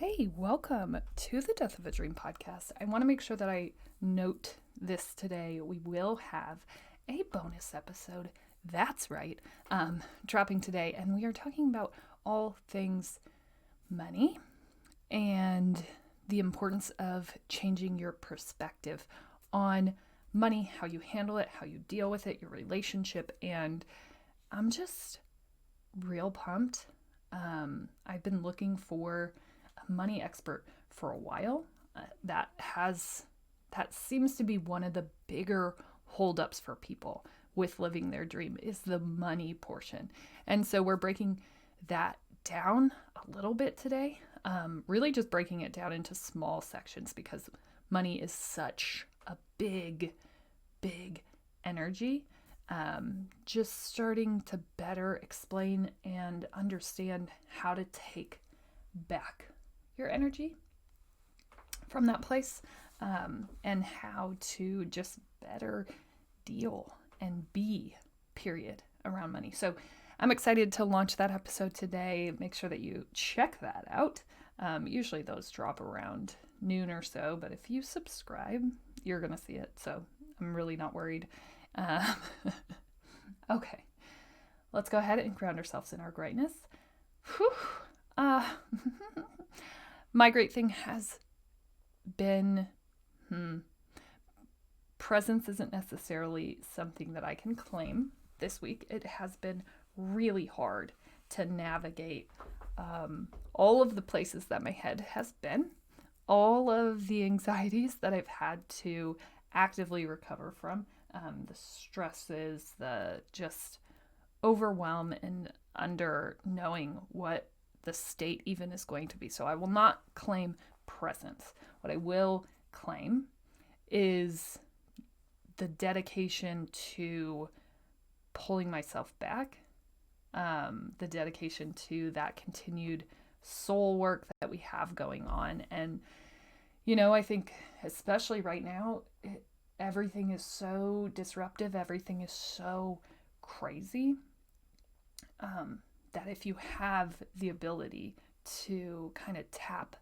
Hey, welcome to the Death of a Dream podcast. I want to make sure that I note this today. We will have a bonus episode. That's right, dropping today. And we are talking about all things money and the importance of changing your perspective on money, how you handle it, how you deal with it, your relationship. And I'm just real pumped. I've been looking for a money expert for a while. That seems to be one of the bigger holdups for people with living their dream is the money portion. And so we're breaking that down a little bit today. Really just breaking it down into small sections because money is such a big energy. Just starting to better explain and understand how to take back your energy from that place, and how to just better deal and be, period, around money. So I'm excited to launch that episode today. Make sure that you check that out. Usually those drop around noon or so, but if you subscribe, you're going to see it. So I'm really not worried. Okay, let's go ahead and ground ourselves in our greatness. Whew. My great thing has been presence isn't necessarily something that I can claim this week. It has been really hard to navigate all of the places that my head has been, all of the anxieties that I've had to actively recover from, the stresses, the just overwhelm and under knowing what the state even is going to be. So I will not claim presence. What I will claim is the dedication to pulling myself back, the dedication to that continued soul work that we have going on. And, I think especially right now, everything is so disruptive, everything is so crazy, that if you have the ability to kind of tap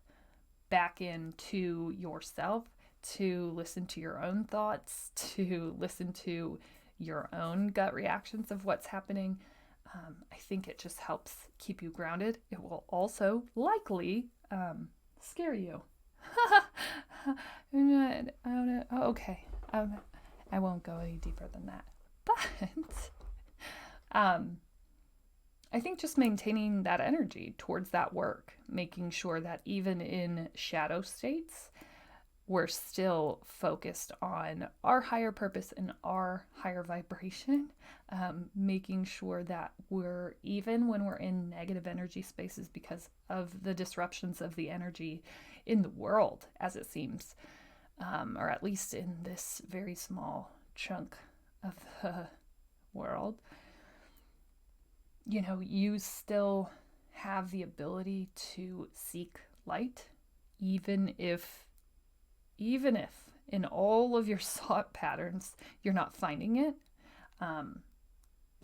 back into yourself, to listen to your own thoughts, to listen to your own gut reactions of what's happening, I think it just helps keep you grounded. It will also likely scare you. Okay, I won't go any deeper than that. But I think just maintaining that energy towards that work, making sure that even in shadow states, we're still focused on our higher purpose and our higher vibration, making sure that we're, even when we're in negative energy spaces because of the disruptions of the energy in the world, as it seems, or at least in this very small chunk of the world, you still have the ability to seek light, even if in all of your thought patterns you're not finding it,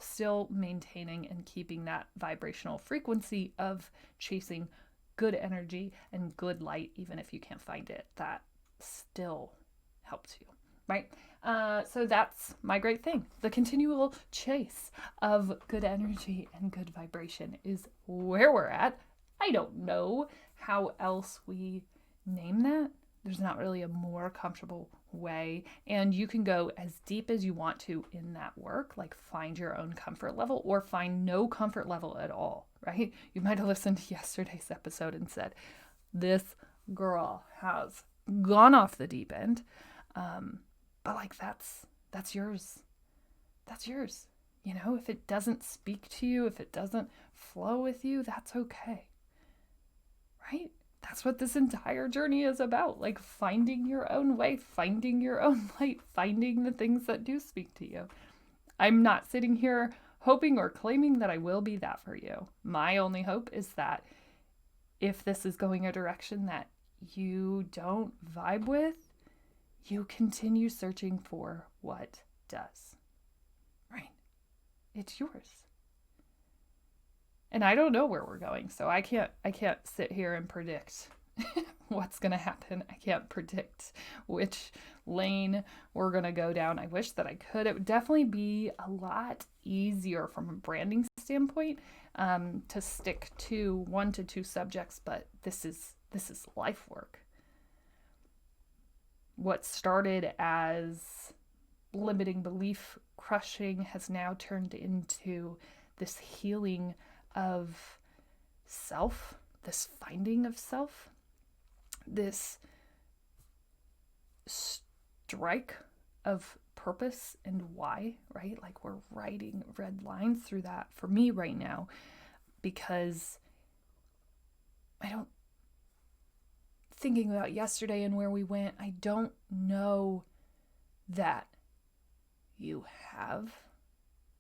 still maintaining and keeping that vibrational frequency of chasing good energy and good light, even if you can't find it. That still helps you, right? So that's my great thing. The continual chase of good energy and good vibration is where we're at. I don't know how else we name that. There's not really a more comfortable way. And you can go as deep as you want to in that work, like find your own comfort level or find no comfort level at all, right? You might have listened to yesterday's episode and said, this girl has gone off the deep end. But like that's yours. That's yours. If it doesn't speak to you, if it doesn't flow with you, that's okay. Right? That's what this entire journey is about. Like finding your own way, finding your own light, finding the things that do speak to you. I'm not sitting here hoping or claiming that I will be that for you. My only hope is that if this is going a direction that you don't vibe with, you continue searching for what does. Right? It's yours. And I don't know where we're going, so I can't sit here and predict what's going to happen. I can't predict which lane we're going to go down. I wish that I could. It would definitely be a lot easier from a branding standpoint to stick to 1 to 2 subjects, but this is life work. What started as limiting belief crushing has now turned into this healing of self, this finding of self, this strike of purpose and why, right? Like we're writing red lines through that for me right now, because thinking about yesterday and where we went, I don't know that you have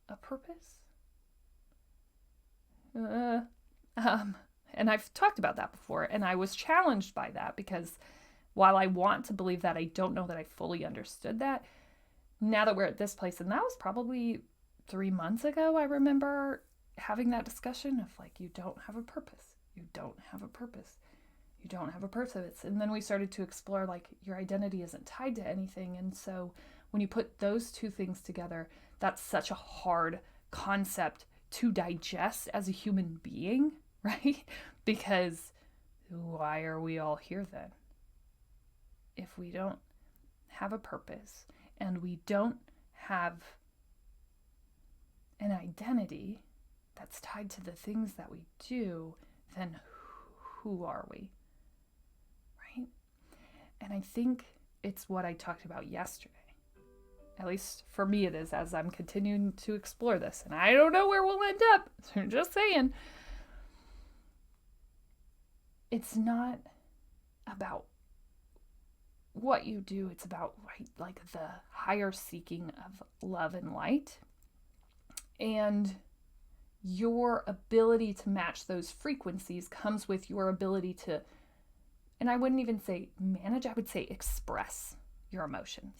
a purpose. And I've talked about that before, and I was challenged by that because while I want to believe that, I don't know that I fully understood that. Now that we're at this place, and that was probably 3 months ago, I remember having that discussion of like, you don't have a purpose. You don't have a purpose. You don't have a purpose. And then we started to explore like your identity isn't tied to anything. And so when you put those two things together, that's such a hard concept to digest as a human being, right? Because why are we all here then? If we don't have a purpose and we don't have an identity that's tied to the things that we do, then who are we? Right? And I think it's what I talked about yesterday. At least for me it is, as I'm continuing to explore this. And I don't know where we'll end up. So I'm just saying. It's not about what you do. It's about, right, like the higher seeking of love and light. And your ability to match those frequencies comes with your ability to, and I wouldn't even say manage, I would say express your emotions,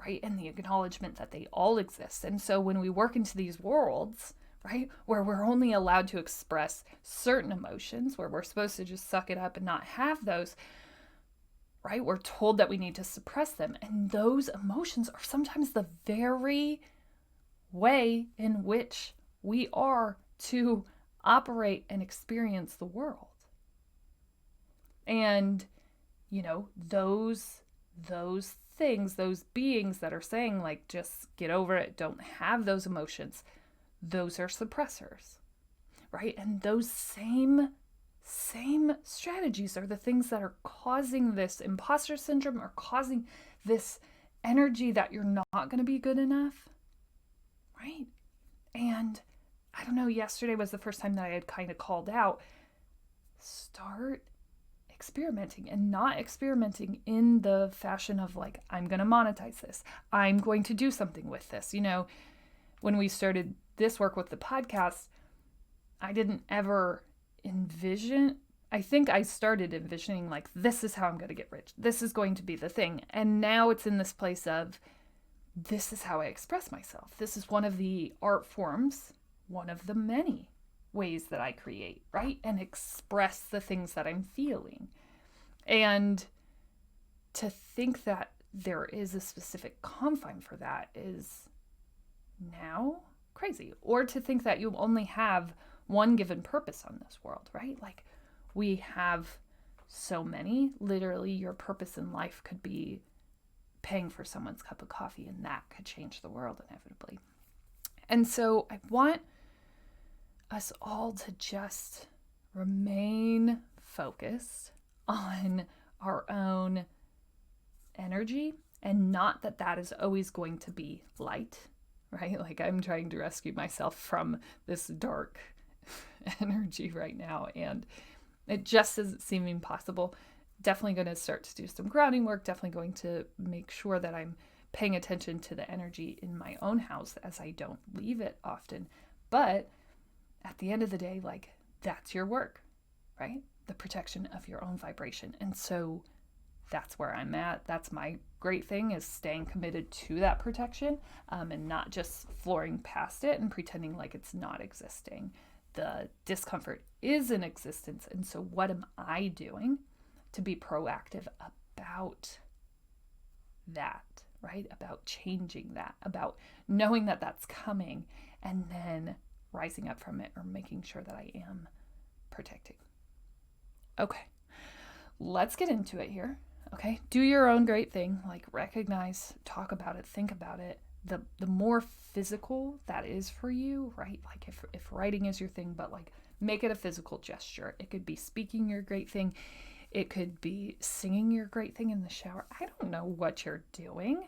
right? And the acknowledgement that they all exist. And so when we work into these worlds, right, where we're only allowed to express certain emotions, where we're supposed to just suck it up and not have those, right? We're told that we need to suppress them. And those emotions are sometimes the very way in which we are to operate and experience the world. And, you know, those things, those beings that are saying like, just get over it, don't have those emotions, those are suppressors, right? And those same strategies are the things that are causing this imposter syndrome, or causing this energy that you're not going to be good enough, right? And I don't know, yesterday was the first time that I had kind of called out, start experimenting, and not experimenting in the fashion of like, I'm going to monetize this, I'm going to do something with this. You know, when we started this work with the podcast, I didn't ever envision, I think I started envisioning like, this is how I'm going to get rich, this is going to be the thing. And now it's in this place of, this is how I express myself. This is one of the art forms, one of the many ways that I create, right? And express the things that I'm feeling. And to think that there is a specific confine for that is now crazy. Or to think that you only have one given purpose on this world, right? Like, we have so many. Literally, your purpose in life could be paying for someone's cup of coffee, and that could change the world inevitably. And so I want us all to just remain focused on our own energy, and not that that is always going to be light, right? Like, I'm trying to rescue myself from this dark energy right now, and it just isn't seeming possible. Definitely going to start to do some grounding work, definitely going to make sure that I'm paying attention to the energy in my own house as I don't leave it often. But at the end of the day, like, that's your work, right? The protection of your own vibration. And so that's where I'm at. That's my great thing, is staying committed to that protection, and not just flooring past it and pretending like it's not existing. The discomfort is in existence. And so what am I doing to be proactive about that, right? About changing that, about knowing that that's coming, and then rising up from it or making sure that I am protecting. Okay, let's get into it here. Okay, do your own great thing, like recognize, talk about it, think about it. The more physical that is for you, right? Like if writing is your thing, but like make it a physical gesture. It could be speaking your great thing. It could be singing your great thing in the shower. I don't know what you're doing,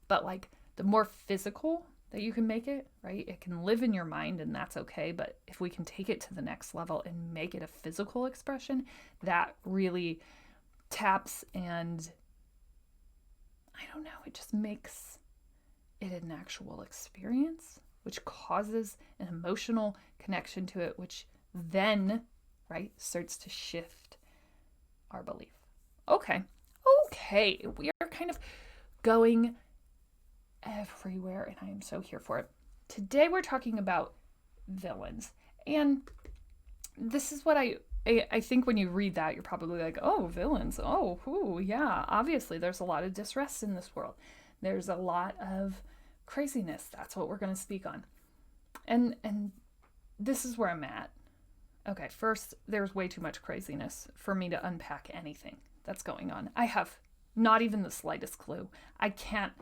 but like the more physical that you can make it, right? It can live in your mind and that's okay. But if we can take it to the next level and make it a physical expression, that really taps and I don't know, it just makes it an actual experience, which causes an emotional connection to it, which then, right, starts to shift our belief. Okay, we are kind of going everywhere, and I am so here for it. Today we're talking about villains, and this is what I think when you read that, you're probably like, oh, villains, oh, yeah, obviously there's a lot of distress in this world. There's a lot of craziness. That's what we're going to speak on. And this is where I'm at. Okay, first, there's way too much craziness for me to unpack anything that's going on. I have not even the slightest clue. I can't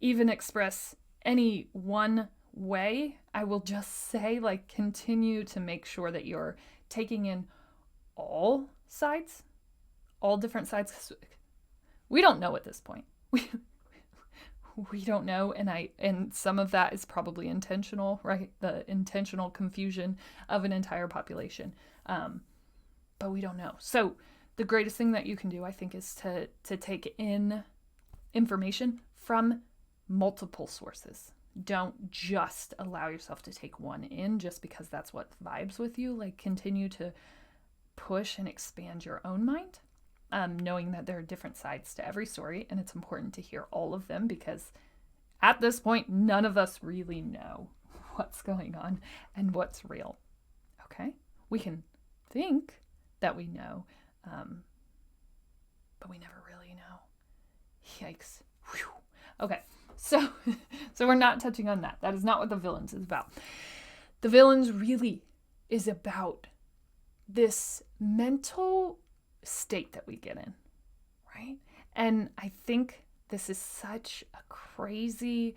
even express any one way. I will just say, like, continue to make sure that you're taking in all sides, all different sides. We don't know at this point. We don't know, and some of that is probably intentional, right? The intentional confusion of an entire population, but we don't know. So the greatest thing that you can do, I think, is to take in information from multiple sources. Don't just allow yourself to take one in just because that's what vibes with you. Like, continue to push and expand your own mind. Knowing that there are different sides to every story, and it's important to hear all of them because at this point, none of us really know what's going on and what's real. Okay? We can think that we know, but we never really know. Yikes. Whew. Okay, so we're not touching on that. That is not what the villains is about. The villains really is about this mental state that we get in, right? And I think this is such a crazy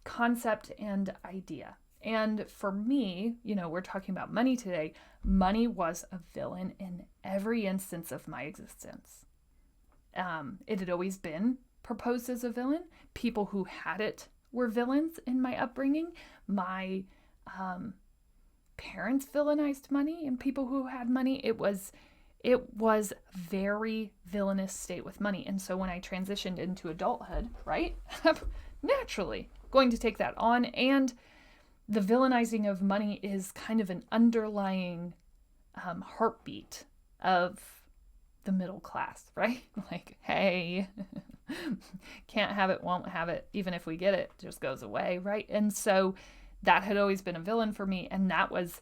concept and idea. And for me, we're talking about money today. Money was a villain in every instance of my existence. It had always been proposed as a villain. People who had it were villains in my upbringing. My parents villainized money, and people who had money, it was very villainous state with money. And so when I transitioned into adulthood, right, I'm naturally going to take that on. And the villainizing of money is kind of an underlying heartbeat of the middle class, right? Like, hey, can't have it, won't have it. Even if we get it, it just goes away, right? And so that had always been a villain for me. And that was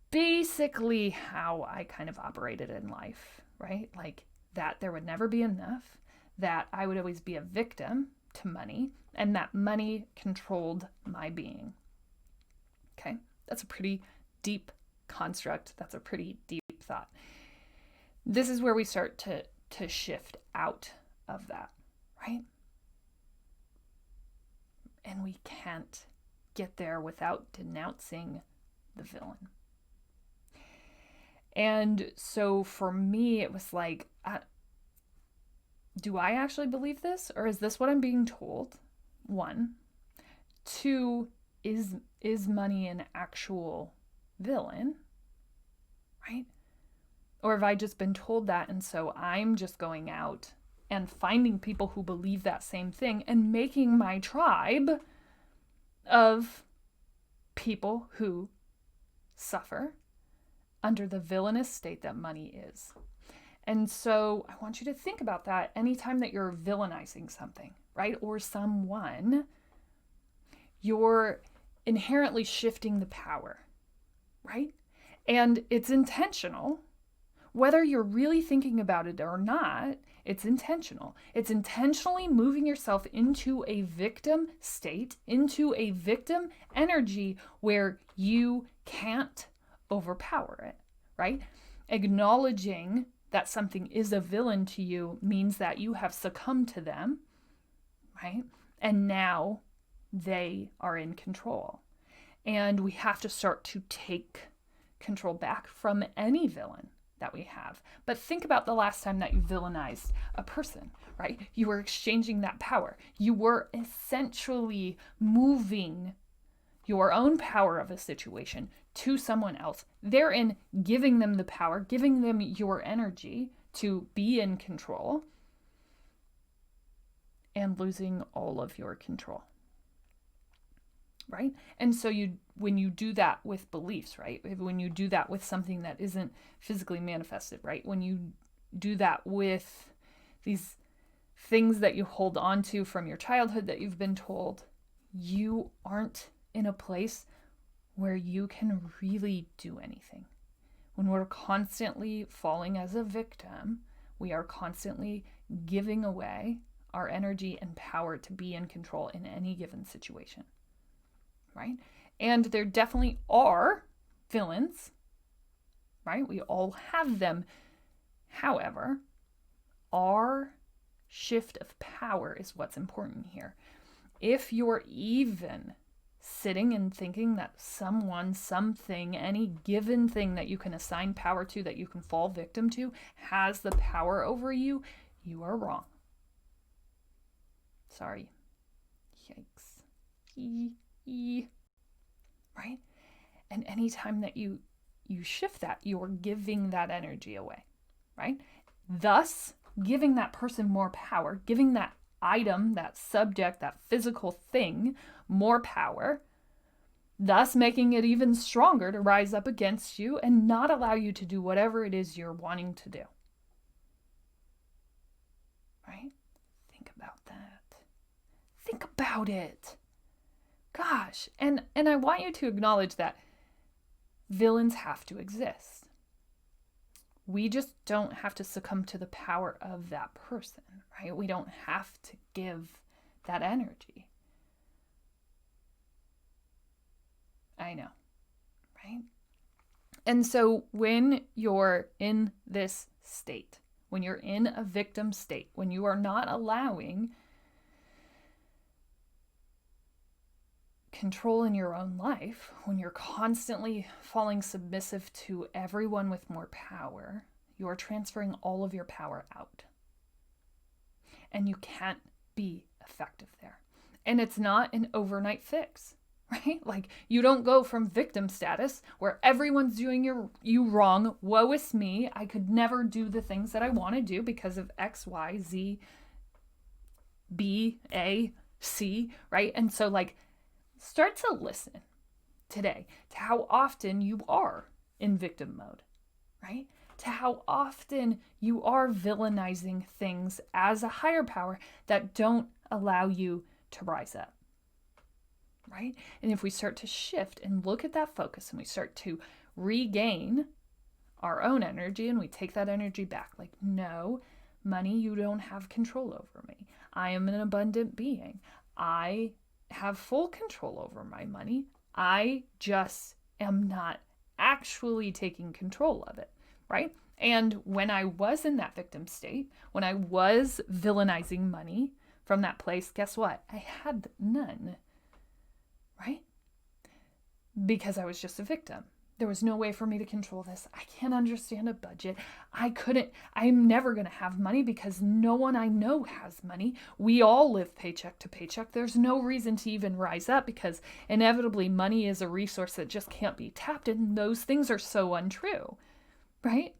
basically how I kind of operated in life, right? Like that there would never be enough, that I would always be a victim to money, and that money controlled my being. Okay, that's a pretty deep construct. That's a pretty deep thought. This is where we start to shift out of that, right? And we can't get there without denouncing the villain. And so for me, it was like, do I actually believe this? Or is this what I'm being told? 1. 2, is money an actual villain? Right? Or have I just been told that, and so I'm just going out and finding people who believe that same thing and making my tribe of people who suffer under the villainous state that money is. And so I want you to think about that anytime that you're villainizing something, right? Or someone, you're inherently shifting the power, right? And it's intentional, Whether you're really thinking about it or not, it's intentional. It's intentionally moving yourself into a victim state, into a victim energy where you can't overpower it, right? Acknowledging that something is a villain to you means that you have succumbed to them, right? And now they are in control. And we have to start to take control back from any villain that we have. But think about the last time that you villainized a person, right? You were exchanging that power. You were essentially moving your own power of a situation to someone else, therein giving them the power, giving them your energy to be in control, and losing all of your control. Right? And so when you do that with beliefs, right? When you do that with something that isn't physically manifested, right? When you do that with these things that you hold on to from your childhood that you've been told, you aren't in a place where you can really do anything. When we're constantly falling as a victim, we are constantly giving away our energy and power to be in control in any given situation. Right? And there definitely are villains, right? We all have them. However, our shift of power is what's important here. If you're even sitting and thinking that someone, something, any given thing that you can assign power to, that you can fall victim to, has the power over you, you are wrong. Sorry. Yikes. Right? And anytime that you shift that, you're giving that energy away, right? Thus, giving that person more power, giving that item, that subject, that physical thing more power, thus making it even stronger to rise up against you and not allow you to do whatever it is you're wanting to do. Right? Think about that. Think about it. Gosh, and I want you to acknowledge that villains have to exist. We just don't have to succumb to the power of that person, right? We don't have to give that energy. I know, right? And so when you're in this state, when you're in a victim state, when you are not allowing control in your own life, when you're constantly falling submissive to everyone with more power, you're transferring all of your power out. And you can't be effective there. And it's not an overnight fix, right? Like, you don't go from victim status where everyone's doing you wrong, woe is me, I could never do the things that I want to do because of X, Y, Z, B, A, C, right? And so, like, start to listen today to how often you are in victim mode, right? To how often you are villainizing things as a higher power that don't allow you to rise up, right? And if we start to shift and look at that focus and we start to regain our own energy and we take that energy back, like, no, money, you don't have control over me. I am an abundant being. I have full control over my money. I just am not actually taking control of it, right? And when I was in that victim state, when I was villainizing money from that place, guess what? I had none, right? Because I was just a victim. There was no way for me to control this. I can't understand a budget. I'm never going to have money because no one I know has money. We all live paycheck to paycheck. There's no reason to even rise up because inevitably money is a resource that just can't be tapped, and those things are so untrue, right?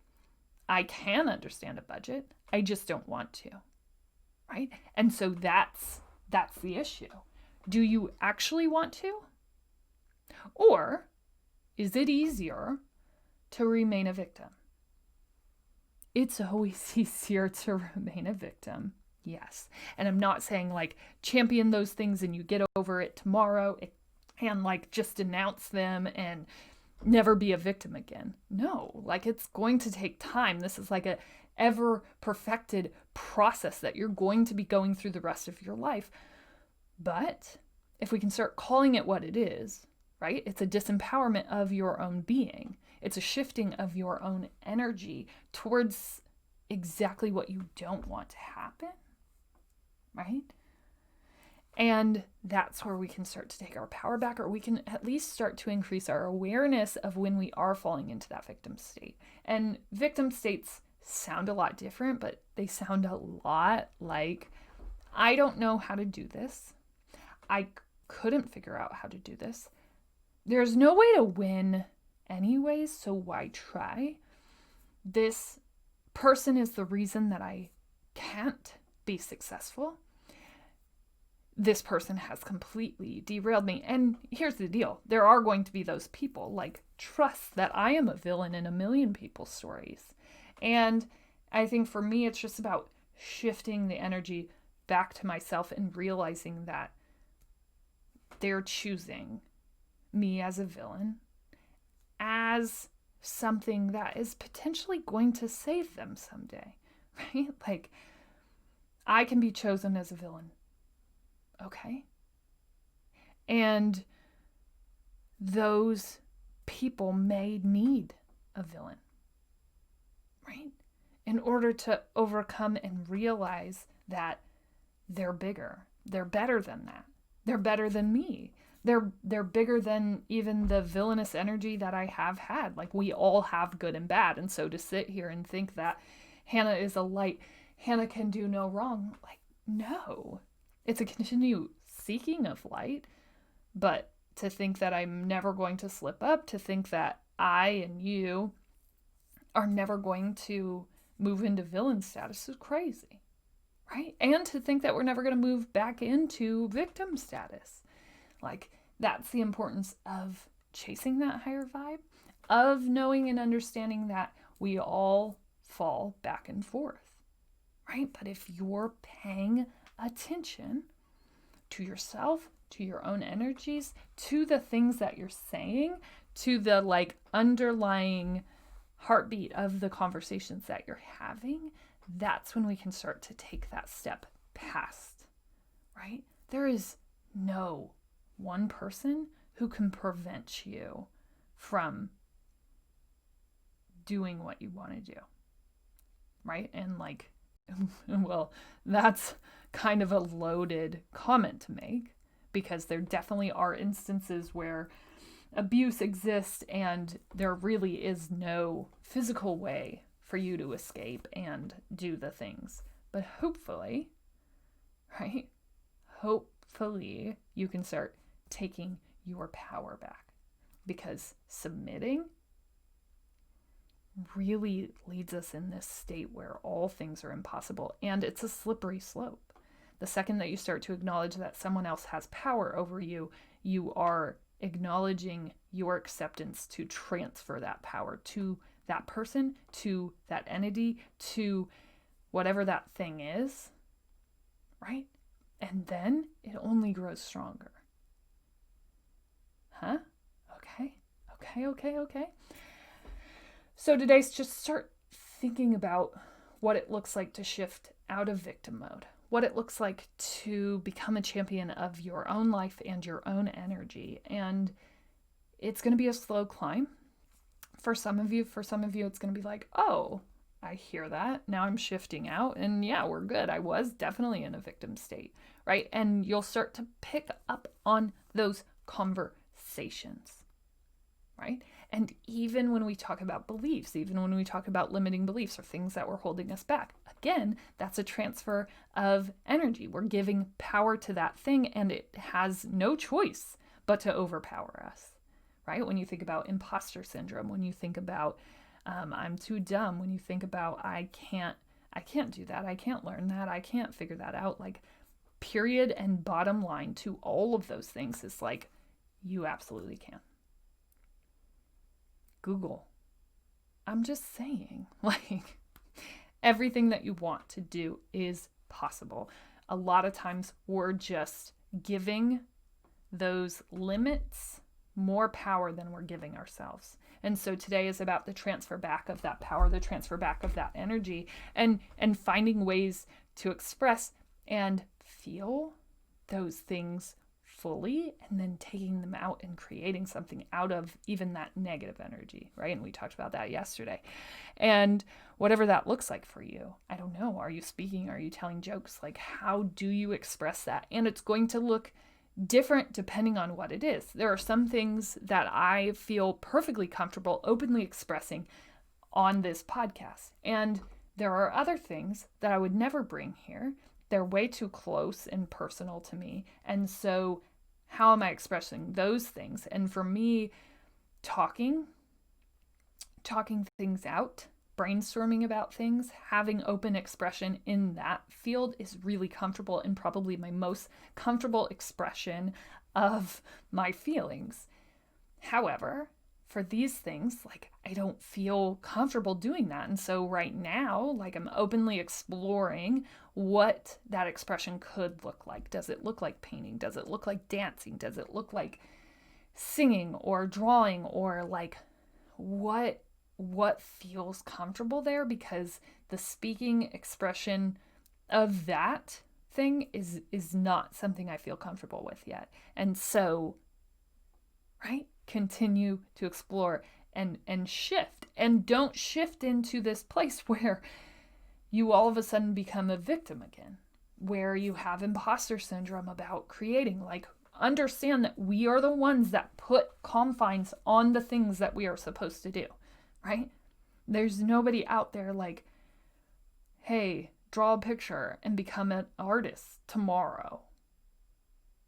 I can understand a budget. I just don't want to, right? And so that's the issue. Do you actually want to? Or is it easier to remain a victim? It's always easier to remain a victim, yes. And I'm not saying like champion those things and you get over it tomorrow and like just denounce them and never be a victim again. No, like it's going to take time. This is like a ever perfected process that you're going to be going through the rest of your life. But if we can start calling it what it is, right? It's a disempowerment of your own being. It's a shifting of your own energy towards exactly what you don't want to happen, right? And that's where we can start to take our power back, or we can at least start to increase our awareness of when we are falling into that victim state. And victim states sound a lot different, but they sound a lot like, I don't know how to do this. I couldn't figure out how to do this. There's no way to win anyways, so why try? This person is the reason that I can't be successful. This person has completely derailed me. And here's the deal. There are going to be those people. Like, trust that I am a villain in a million people's stories. And I think for me, it's just about shifting the energy back to myself and realizing that they're choosing me as a villain, as something that is potentially going to save them someday, right? Like, I can be chosen as a villain. Okay. And those people may need a villain, right? In order to overcome and realize that they're bigger. They're better than that. They're better than me. They're bigger than even the villainous energy that I have had. Like, we all have good and bad. And so to sit here and think that Hanna is a light, Hanna can do no wrong, like, no. It's a continued seeking of light, but to think that I'm never going to slip up, to think that I and you are never going to move into villain status is crazy, right? And to think that we're never going to move back into victim status. Like, that's the importance of chasing that higher vibe, of knowing and understanding that we all fall back and forth, right? But if you're paying attention to yourself, to your own energies, to the things that you're saying, to the like underlying heartbeat of the conversations that you're having, that's when we can start to take that step past, right? There is no one person who can prevent you from doing what you want to do, right? And like, well, that's kind of a loaded comment to make, because there definitely are instances where abuse exists and there really is no physical way for you to escape and do the things. But hopefully, right? Hopefully you can start taking your power back, because submitting really leads us in this state where all things are impossible, and it's a slippery slope. The second that you start to acknowledge that someone else has power over you, you are acknowledging your acceptance to transfer that power to that person, to that entity, to whatever that thing is, right? And then it only grows stronger. Huh? Okay. So today's just start thinking about what it looks like to shift out of victim mode, what it looks like to become a champion of your own life and your own energy. And it's going to be a slow climb. For some of you, it's going to be like, oh, I hear that. Now I'm shifting out. And yeah, we're good. I was definitely in a victim state, right? And you'll start to pick up on those conversations, right? And even when we talk about beliefs, even when we talk about limiting beliefs or things that were holding us back, again, that's a transfer of energy. We're giving power to that thing, and it has no choice but to overpower us, right? When you think about imposter syndrome, when you think about I'm too dumb, when you think about I can't do that, I can't learn that, I can't figure that out, like, period and bottom line to all of those things is like, you absolutely can. Google. I'm just saying, like, everything that you want to do is possible. A lot of times we're just giving those limits more power than we're giving ourselves. And so today is about the transfer back of that power, the transfer back of that energy, and finding ways to express and feel those things fully, and then taking them out and creating something out of even that negative energy, right? And we talked about that yesterday. And whatever that looks like for you, I don't know. Are you speaking? Are you telling jokes? Like, how do you express that? And it's going to look different depending on what it is. There are some things that I feel perfectly comfortable openly expressing on this podcast. And there are other things that I would never bring here. They're way too close and personal to me. And so how am I expressing those things? And for me, talking things out, brainstorming about things, having open expression in that field is really comfortable and probably my most comfortable expression of my feelings. However, for these things, like, I don't feel comfortable doing that. And so right now, like, I'm openly exploring what that expression could look like. Does it look like painting? Does it look like dancing? Does it look like singing or drawing, or like what feels comfortable there? Because the speaking expression of that thing is not something I feel comfortable with yet. And so, right? Continue to explore and shift, and don't shift into this place where you all of a sudden become a victim again, where you have imposter syndrome about creating. Like, understand that we are the ones that put confines on the things that we are supposed to do, right? There's nobody out there like, hey, draw a picture and become an artist tomorrow,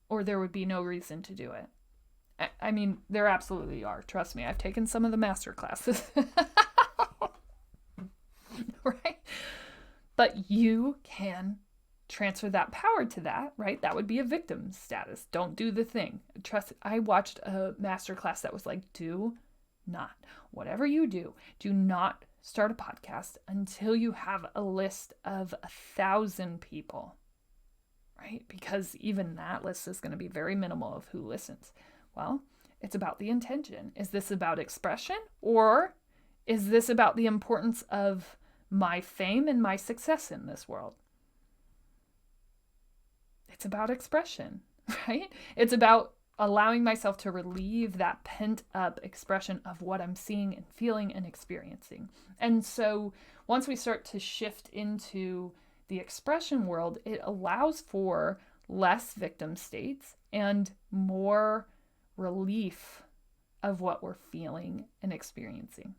or there would be no reason to do it. I mean, there absolutely are. Trust me, I've taken some of the master classes. Right? But you can transfer that power to that, right? That would be a victim status. Don't do the thing. Trust. I watched a master class that was like, do not, whatever you do not start a podcast until you have a list of 1,000 people, right? Because even that list is going to be very minimal of who listens. Well, it's about the intention. Is this about expression, or is this about the importance of my fame and my success in this world? It's about expression, right? It's about allowing myself to relieve that pent up expression of what I'm seeing and feeling and experiencing. And so once we start to shift into the expression world, it allows for less victim states and more relief of what we're feeling and experiencing.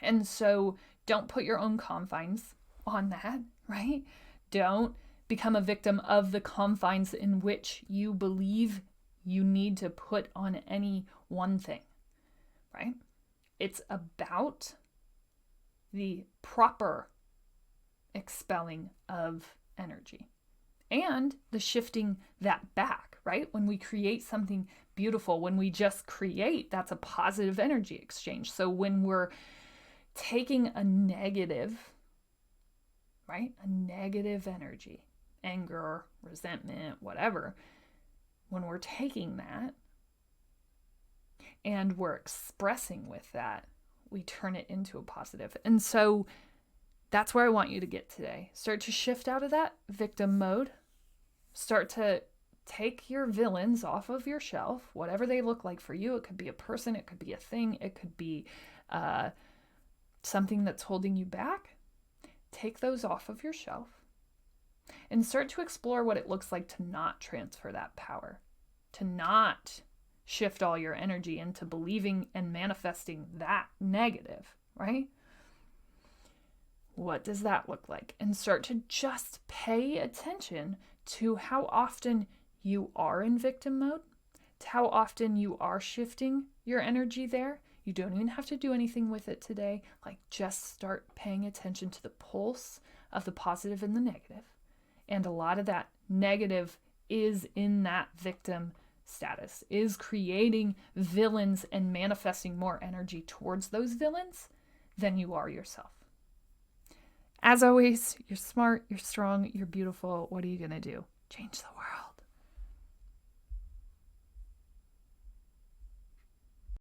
And so don't put your own confines on that, right? Don't become a victim of the confines in which you believe you need to put on any one thing, right? It's about the proper expelling of energy and the shifting that back, right? When we create something beautiful, when we just create, that's a positive energy exchange. So when we're taking a negative, right? A negative energy, anger, resentment, whatever, when we're taking that and we're expressing with that, we turn it into a positive. And so that's where I want you to get today. Start to shift out of that victim mode. Start to take your villains off of your shelf, whatever they look like for you. It could be a person, it could be a thing, it could be something that's holding you back. Take those off of your shelf and start to explore what it looks like to not transfer that power, to not shift all your energy into believing and manifesting that negative, right? What does that look like? And start to just pay attention to how often you are in victim mode, to how often you are shifting your energy there. You don't even have to do anything with it today. Like, just start paying attention to the pulse of the positive and the negative. And a lot of that negative is in that victim status, is creating villains and manifesting more energy towards those villains than you are yourself. As always, you're smart, you're strong, you're beautiful. What are you going to do? Change the world.